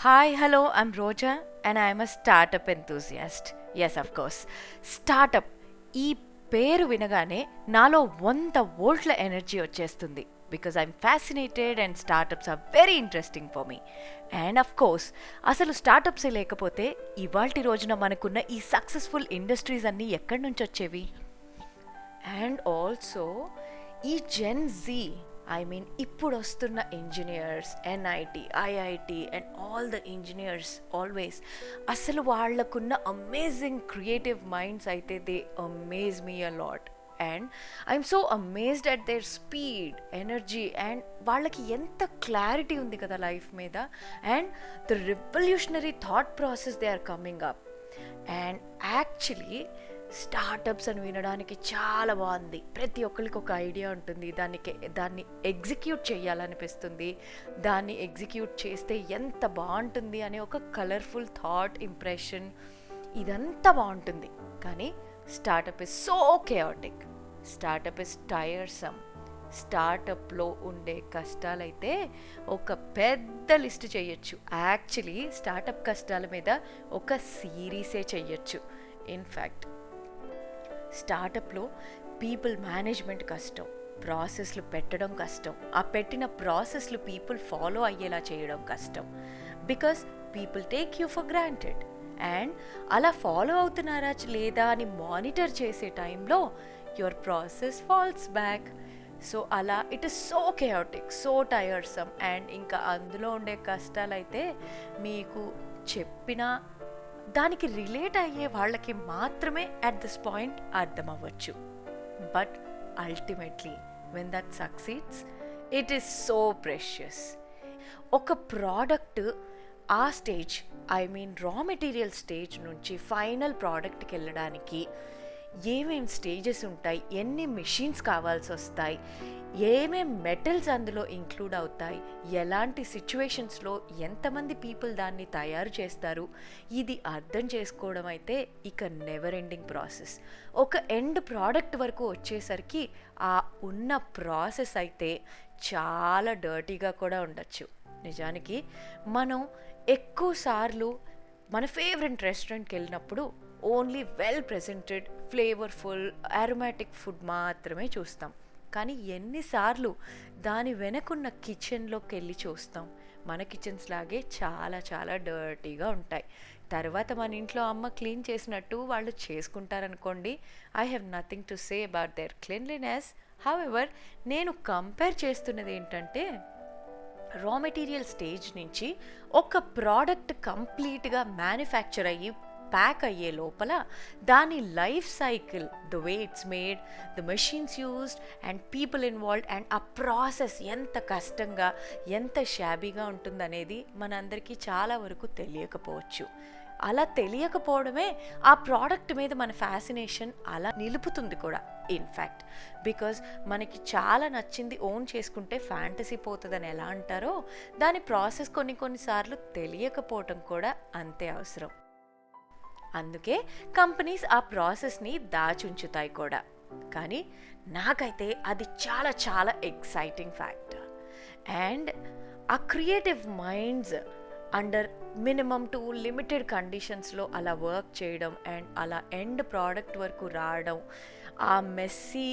Hi, hello, I'm Roja and I'm a startup enthusiast. Yes, of course. Startup ఈ పేరు వినగానే నాలో 100 వోల్ట్ల ఎనర్జీ వచ్చేస్తుంది because I'm fascinated and startups are very interesting for me. And of course అసలు స్టార్టప్సే లేకపోతే ఇవాల్టి రోజున మనకున్న ఈ సక్సెస్ఫుల్ ఇండస్ట్రీస్ అన్నీ ఎక్కడి నుంచి వచ్చేవి? అండ్ ఆల్సో ఈ జెన్ జీ, ఐ మీన్ ఇప్పుడు వస్తున్న engineers, NIT, IIT and all the engineers always అసలు వాళ్ళకున్న అమేజింగ్ క్రియేటివ్ మైండ్స్ అయితే they amaze me a lot. And I'm so amazed at their speed, energy and వాళ్ళకి ఎంత క్లారిటీ ఉంది కదా లైఫ్ మీద. And the revolutionary thought process they are coming up. And actually startups అని వినడానికి చాలా బాగుంది. ప్రతి ఒక్కరికి ఒక ఐడియా ఉంటుంది, దాన్ని ఎగ్జిక్యూట్ చేయాలనిపిస్తుంది, దాన్ని ఎగ్జిక్యూట్ చేస్తే ఎంత బాగుంటుంది అనే ఒక కలర్ఫుల్ థాట్, ఇంప్రెషన్, ఇదంతా బాగుంటుంది. కానీ startup is so chaotic, startup is tiresome. స్టార్టప్లో ఉండే కష్టాలైతే ఒక పెద్ద లిస్ట్ చేయొచ్చు. యాక్చువల్లీ స్టార్టప్ కష్టాల మీద ఒక సిరీసే చెయ్యొచ్చు. ఇన్ఫ్యాక్ట్ స్టార్టప్లో పీపుల్ మేనేజ్మెంట్ కష్టం, ప్రాసెస్లు పెట్టడం కష్టం, ఆ పెట్టిన ప్రాసెస్లు పీపుల్ ఫాలో అయ్యేలా చేయడం కష్టం. Because people take you for granted. And అలా ఫాలో అవుతున్నారా లేదా అని మానిటర్ చేసే టైంలో your process falls back. So అలా it is so chaotic, so tiresome. And ఇంకా అందులో ఉండే కష్టాలైతే మీకు చెప్పిన దానికి రిలేట్ అయ్యే వాళ్ళకి మాత్రమే అట్ దిస్ పాయింట్ అర్థం అవ్వచ్చు. But ultimately when that succeeds it is so precious. ఒక ప్రోడక్ట్ ఆ stage, I mean raw material stage నుంచి ఫైనల్ ప్రోడక్ట్కి వెళ్ళడానికి ఏమేం స్టేజెస్ ఉంటాయి, ఎన్ని మెషిన్స్ కావాల్సి వస్తాయి, ఏమేం మెటల్స్ అందులో ఇంక్లూడ్ అవుతాయి, ఎలాంటి సిచ్యువేషన్స్లో ఎంతమంది పీపుల్ దాన్ని తయారు చేస్తారు, ఇది అర్థం చేసుకోవడం అయితే ఇక నెవర్ ఎండింగ్ ప్రాసెస్. ఒక ఎండ్ ప్రోడక్ట్ వరకు వచ్చేసరికి ఆ ఉన్న ప్రాసెస్ అయితే చాలా డర్టీగా కూడా ఉండొచ్చు. నిజానికి మనం ఎక్కువసార్లు మన ఫేవరెట్ రెస్టారెంట్కి వెళ్ళినప్పుడు only well presented, flavourful, aromatic food మాత్రమే చూస్తాం. కానీ ఎన్నిసార్లు దాని వెనకున్న కిచెన్లోకి వెళ్ళి చూస్తాం, మన కిచెన్స్ లాగే చాలా చాలా డర్టీగా ఉంటాయి. తర్వాత మన ఇంట్లో అమ్మ క్లీన్ చేసినట్టు వాళ్ళు చేసుకుంటారనుకోండి. I have nothing to say about their cleanliness. However నేను కంపేర్ చేస్తున్నది ఏంటంటే రా మెటీరియల్ స్టేజ్ నుంచి ఒక ప్రోడక్ట్ కంప్లీట్గా మ్యానుఫ్యాక్చర్ అయ్యి ప్యాక్ అయ్యే లోపల దాని life cycle, the way it's made, the machines used and people involved and ఆ ప్రాసెస్ ఎంత కష్టంగా, ఎంత షాబీగా ఉంటుందనేది మనందరికీ చాలా వరకు తెలియకపోవచ్చు. అలా తెలియకపోవడమే ఆ ప్రోడక్ట్ మీద మన ఫ్యాసినేషన్ అలా నిలుపుతుంది కూడా. ఇన్ఫ్యాక్ట్ బికాజ్ మనకి చాలా నచ్చింది ఓన్ చేసుకుంటే ఫ్యాంటసీ పోతుందని ఎలా అంటారో, దాని ప్రాసెస్ కొన్నిసార్లు తెలియకపోవటం కూడా అంతే అవసరం. అందుకే కంపెనీస్ ఆ ప్రాసెస్ని దాచుంచుతాయి కూడా. కానీ నాకైతే అది చాలా చాలా ఎక్సైటింగ్ ఫ్యాక్టర్. అండ్ ఆ creative minds under minimum to limited కండిషన్స్లో అలా వర్క్ చేయడం అండ్ అలా ఎండ్ ప్రోడక్ట్ వరకు రావడం, ఆ మెస్సీ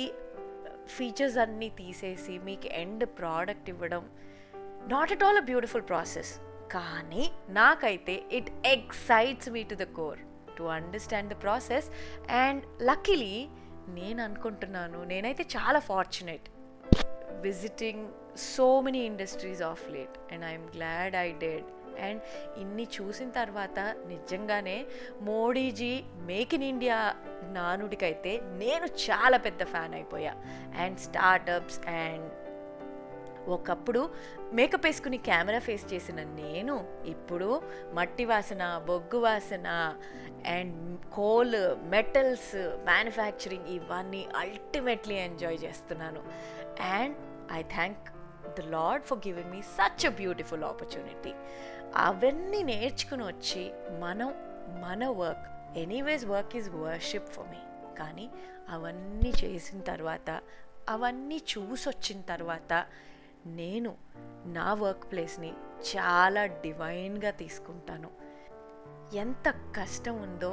ఫీచర్స్ అన్నీ తీసేసి మీకు ఎండ్ ప్రోడక్ట్ ఇవ్వడం, not at all a beautiful process. కానీ నాకైతే it excites me to the core to understand the process. And luckily నేను అనుకుంటున్నాను, నేనైతే చాలా fortunate visiting so many industries of late and I'm glad I did. And ఇన్ని చూసిన తర్వాత నిజంగానే మోడీజీ మేక్ ఇన్ ఇండియా నానుడికైతే నేను చాలా పెద్ద ఫ్యాన్ అయిపోయా. అండ్ స్టార్టప్స్ అండ్ ఒకప్పుడు మేకప్ వేసుకుని కెమెరా ఫేస్ చేసిన నేను ఇప్పుడు మట్టి వాసన, బొగ్గు వాసన అండ్ కోల్, మెటల్స్ మ్యానుఫ్యాక్చరింగ్ ఇవన్నీ అల్టిమేట్లీ ఎంజాయ్ చేస్తున్నాను. And I thank the lord for giving me such a beautiful opportunity. అవన్నీ నేర్చుకుని వచ్చి మన work, anyways work is worship for me. కానీ అవన్నీ చేసిన తర్వాత, అవన్నీ చూసొచ్చిన తర్వాత నేను నా వర్క్ ప్లేస్ని చాలా డివైన్గా తీసుకుంటాను. ఎంత కష్టం ఉందో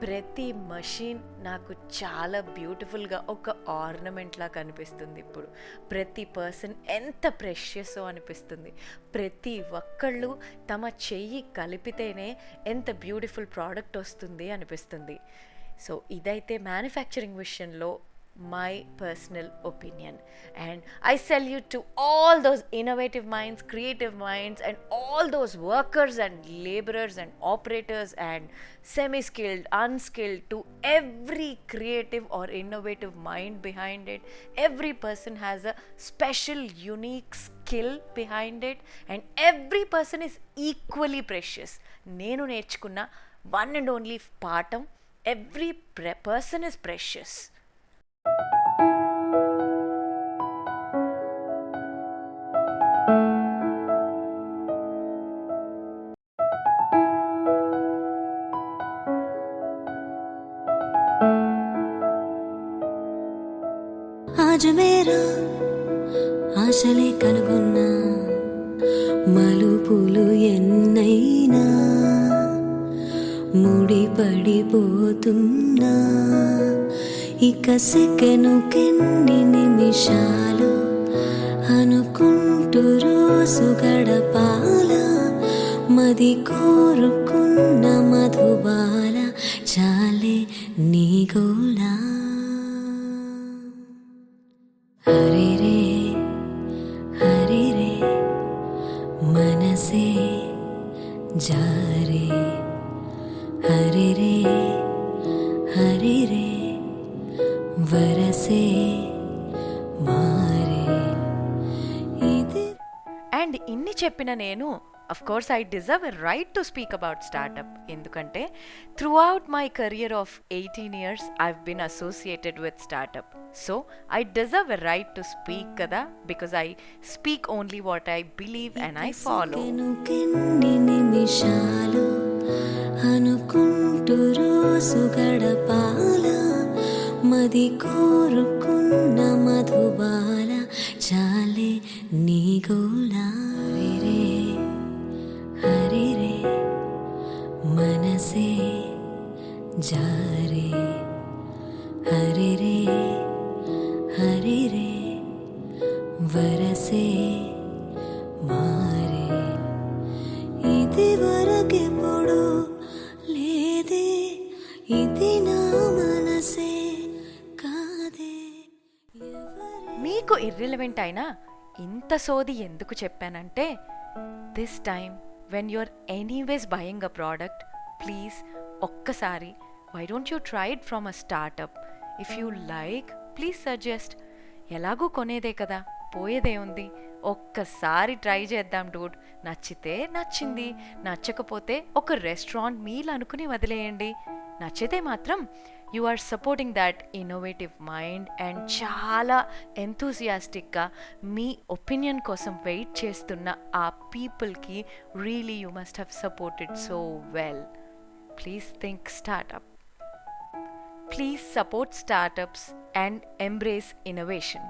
ప్రతి మషీన్ నాకు చాలా బ్యూటిఫుల్గా ఒక ఆర్నమెంట్లా కనిపిస్తుంది. ఇప్పుడు ప్రతి పర్సన్ ఎంత ప్రెషియస్ అనిపిస్తుంది. ప్రతి ఒక్కళ్ళు తమ చెయ్యి కలిపితేనే ఎంత బ్యూటిఫుల్ ప్రోడక్ట్ వస్తుంది అనిపిస్తుంది. సో ఇదైతే మ్యానుఫ్యాక్చరింగ్ విషయంలో my personal opinion, and I salute to all those innovative minds, creative minds, and all those workers and laborers and operators and semi-skilled, unskilled, to every creative or innovative mind behind it. Every person has a special unique skill behind it, and every person is equally precious. Nenu నేర్చుకున్న one and only పాఠం, every person is precious. आज मेरा ఆశలే కనుగొన్నా మలుపులు ఎన్నైనా ముడిపడిపోతున్నా ఇక సెకనుకెన్ని నిమిషాలు అనుకుంటూ రోజు గడపాల మది కోరుకున్న మధుబాల చాలే నీ గోలా హరే రే హరే రే మనసే జారే హరే రే హరే రే వరసే మారే ఇది. అండ్ ఇన్ని చెప్పిన నేను of course I deserve a right to speak about startup, ఎందుకంటే throughout my career of 18 years I've been associated with startup, so I deserve a right to speak kada, because I speak only what I believe and I follow. Kenni నిమిషాలు అనుకుంటూ రోజు గడపాల మది కోరుకున్న మధుబాల చాలే నీ గోలా రే హరే రే మనసే జారే హరే రే హరే రే వరసే మారే ఇది వరకెప్పుడు లేదే ఇది నా మనసే కాదే. మీకు ఇర్రిలవెంట్ అయినా ఇంత సోది ఎందుకు చెప్పానంటే, this time when you're anyways buying a product, please ఒక్కసారి why don't you try it from a startup? If you like, please suggest. ఎలాగూ కొనేదే కదా, పోయేదే ఉంది, ఒక్కసారి ట్రై చేద్దాం డూడ్. నచ్చితే నచ్చింది, నచ్చకపోతే ఒక రెస్టారెంట్ మీల్ అనుకుని వదిలేయండి. నచ్చితే మాత్రం you are supporting that innovative mind and చాలా ఎంతూసియాస్టిక్గా మీ ఒపీనియన్ కోసం వెయిట్ చేస్తున్న ఆ పీపుల్కి really you must have supported so well. Please think startup. Please support startups and embrace innovation.